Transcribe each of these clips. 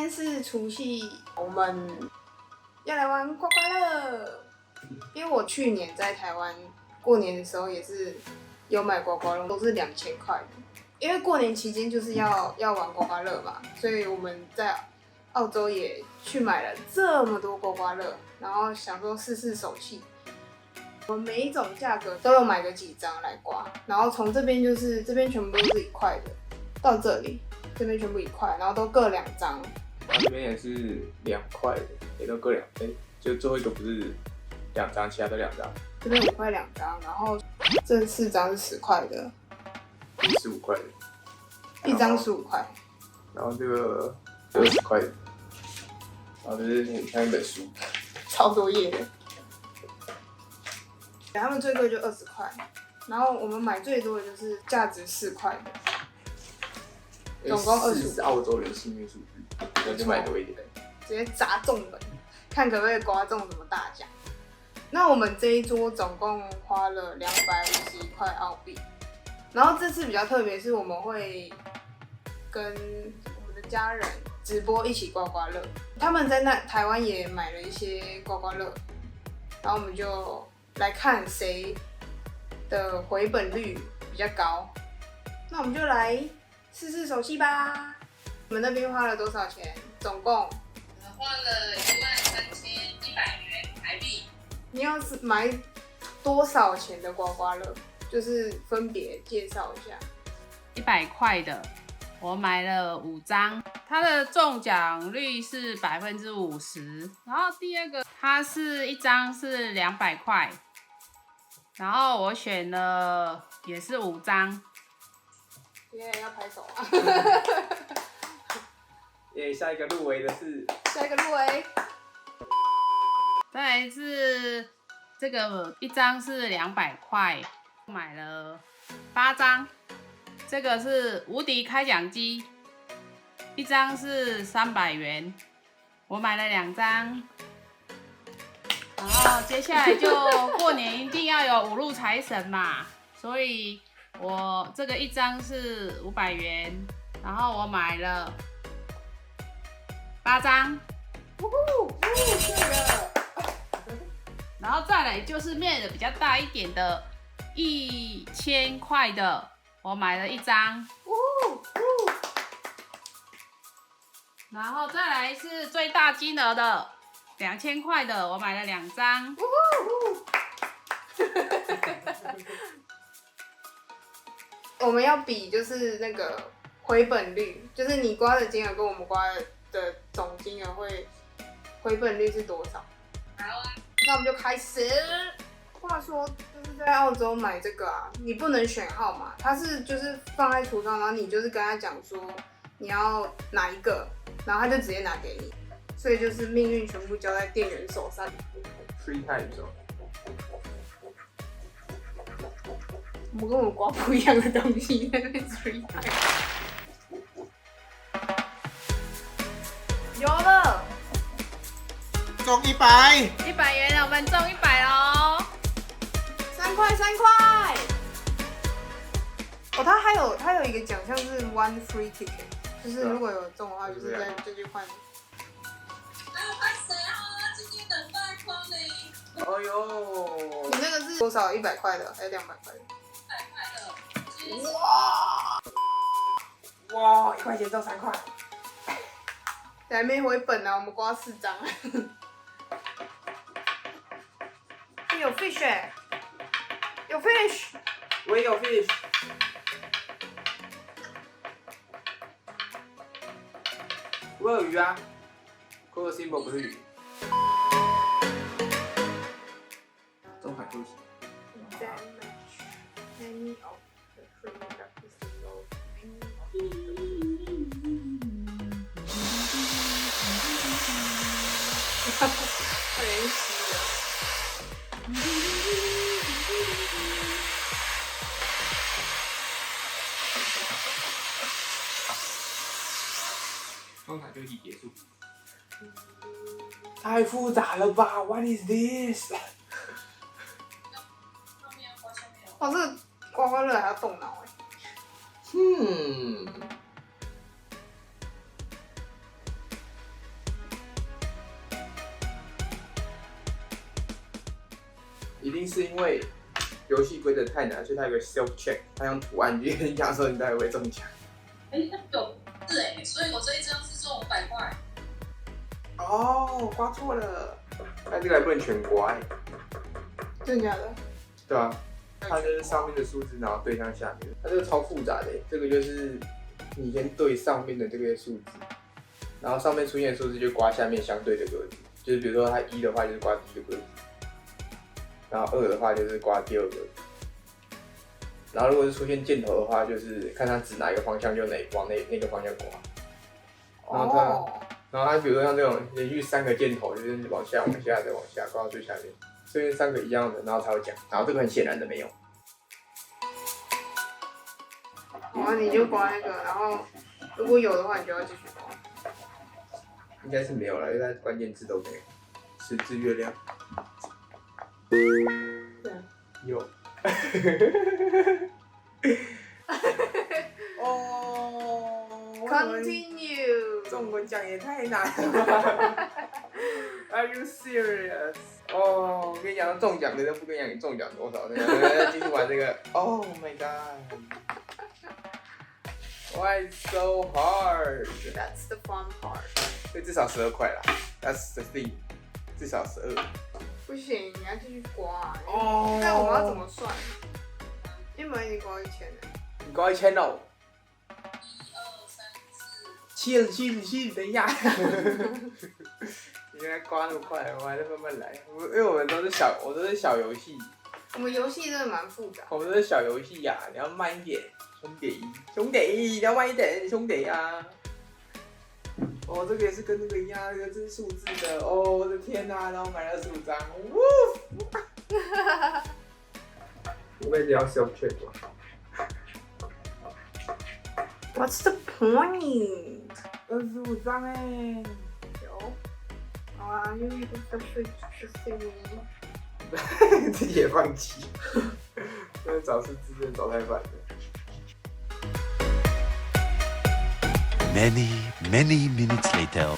天是除夕，我们要来玩刮刮乐。因为我去年在台湾过年的时候也是有买刮刮乐，都是2000块的。因为过年期间就是要玩刮刮乐嘛，所以我们在澳洲也去买了这么多刮刮乐，然后想说试试手气。我们每一种价格都有买个几张来刮，然后从这边这边全部都是1块的，到这里这边全部1块，然后都各2张。然后这边也是2块的，也都各2张，就最后一个不是2张，其他都2张。这边5块2张，然后这4张是10块的，15块的，一张15块，然后这个20块的，然后这是很像一本书，超多页的。他们最贵就20块，然后我们买最多的就是价值4块的，总共25。是澳洲人幸运数字，所以就买多一点，直接砸中本，看可不可以刮中什么大奖。那我们这一桌总共花了251块澳币，然后这次比较特别，是我们会跟我们的家人直播一起刮刮乐。他们在台湾也买了一些刮刮乐，然后我们就来看谁的回本率比较高。那我们就来试试手气吧。我们那边花了多少钱？总共花了13100元台币。你要是买多少钱的刮刮乐？就是分别介绍一下。100块的，我买了5张，它的中奖率是50%。然后第二个，它是1张是200块，然后我选了也是5张。耶，要拍手啊！下一个入围的是下一个入围。再来是这个1张是200块，买了8张。这个是无敌开奖机，1张是300元，我买了2张。然后接下来就过年一定要有5路财神嘛，所以我这个1张是500元，然后我买了8张。呜呼，对了。然后再来就是面的比较大一点的1000块的，我买了1张。然后再来是最大金额的2000块的，我买了2张。我们要比就是那个回本率，就是你刮的金额跟我们刮的总金额回本率是多少？好啊。那我们就开始。话说，就是在澳洲买这个啊，你不能选号码，它是就是放在橱窗，然后你就是跟他讲说你要哪一个，然后他就直接拿给你，所以就是命运全部交在店员手上。Free time 哦。我们跟我们刮不一样的东西，在那边 free time。有了。中100， 100元，我们中100喽！3块3块。哦，它有一个奖项是 one free ticket， 就是如果有中的话，就是就去换。拍谁啊？今天等待光临。哎呦！你那个是多少？100块的还是200块的100块的。哇！1块钱中3块。还没回本啊，我们刮4张。有 fish， 有 fish， 我也有 fish。我有鱼啊，可我 symbol 不是鱼。中海休息。快点洗了。中场休息结束。太复杂了吧 ？What is this？ 哦，这个刮刮乐还要动脑哎。一定是因为游戏规则太难，所以它有个 self check， 它用图案去压说你到底会不会中奖。是所以我这一张是中500块。哦，刮错了，但这个还不能全刮真的假的？对啊，它就是上面的数字，然后对向下面，它这个超复杂的，这个就是你先对上面的这个数字，然后上面出现的数字就刮下面相对的格子，就是比如说它1的话就是刮第一个格子，然后2的话就是刮第2个格子，然后如果是出现箭头的话，就是看它指哪一个方向就往那个方向刮，然后它比如说像这种连续3个箭头，就是往下再往下刮到最下面，这边3个一样的，然后才有奖，然后这个很显然的没有。然后你就刮那个，然后如果有的话，你就要继续刮。应该是没有了，因为它关键字都没有。10字月亮。对。有。哦。Continue。中文讲也太难了吧 ？Are you serious？ 哦，我跟你讲，中奖的人不跟你讲你中奖多少，继续玩这个。Oh my god！Why so hard? That's the fun part。所以至少12块啦。That's the thing。至少12。不行，你要继续刮。哦。那我们要怎么算？因为我们已经刮1000了。你刮1000哦。7，等一下。你原来刮那么快，我还在慢慢来。因为我们都是小游戏。我们游戏真的蛮复杂。我们都是小游戏呀，你要慢一点，兄弟，你要慢一点，兄弟啊！哦，这个也是跟那个一样，这个是数字的。哦，我的天哪！然后买了15张，我们要 self check 吗 What's the point？ 25张哎，有。好啊，用一个是自己也放弃，因为找数字真的找太烦了。Many minutes later.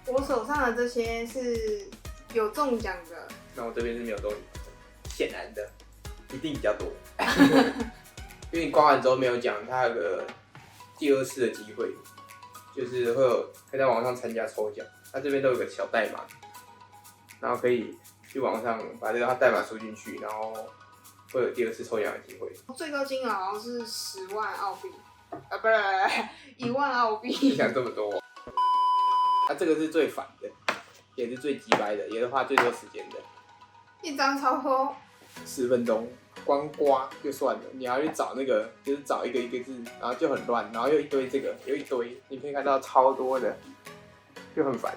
我手上的这些是有中奖的。那我这边是没有中奖，显然的，一定比较多。因为你刮完之后没有奖，它有个第2次的机会，就是可以在网上参加抽奖。它这边都有个小代码，然后可以去网上把这个代码输进去，然后会有第2次抽奖的机会。最高金额好像是10万澳币，不是1万澳币。你想这么多？它这个是最烦的，也是最鸡掰的，也是花最多时间的。一张超过10分钟，光刮就算了，你还要去找那个，就是找一个一个字，然后就很乱，然后又一堆这个，又一堆，你可以看到超多的，就很烦。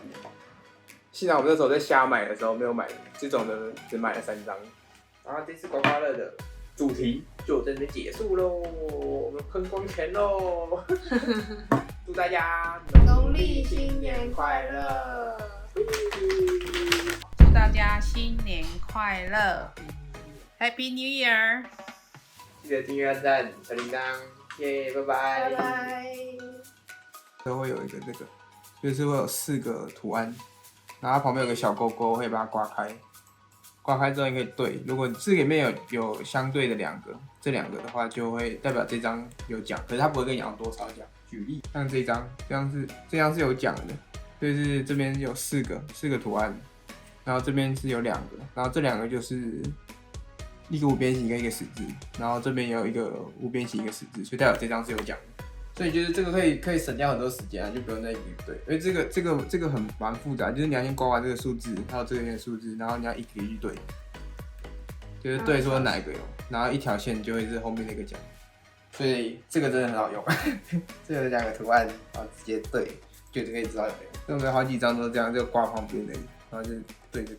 幸好我们那时候在瞎买的时候没有买这种的，只买了3张。然后这次刮刮乐的主题就在这边结束喽，我们喷光钱喽！祝大家农历新年快乐！祝大家新年快乐 ，Happy New Year！ 记得订阅、按赞、小铃铛，耶，拜拜！拜拜。都会有一个这个，就是会有4个图案，然后它旁边有个小勾勾，会把它刮开。刮开之后你可以对，如果这里面有相对的这两个的话，就会代表这张有奖，可是它不会跟你讲多少奖。举例，像这张是有奖的，就是这边有4个图案，然后这边是有2个，然后这2个就是一个5边形跟一个十字，然后这边也有一个5边形一个十字，所以代表这张是有奖的。所以就是这个可以省掉很多时间啊，就不用再一个对。因为这个蛮复杂，就是你要先刮完这个数字，还有这边的数字，然后你要一个一个对，就是对说哪一个有，然后一条线就会是后面那个奖。所以这个真的很好用，这个2个图案，然后直接对，就可以知道有没有。所以我们好几张都是这样，就刮旁边的，然后就对这个。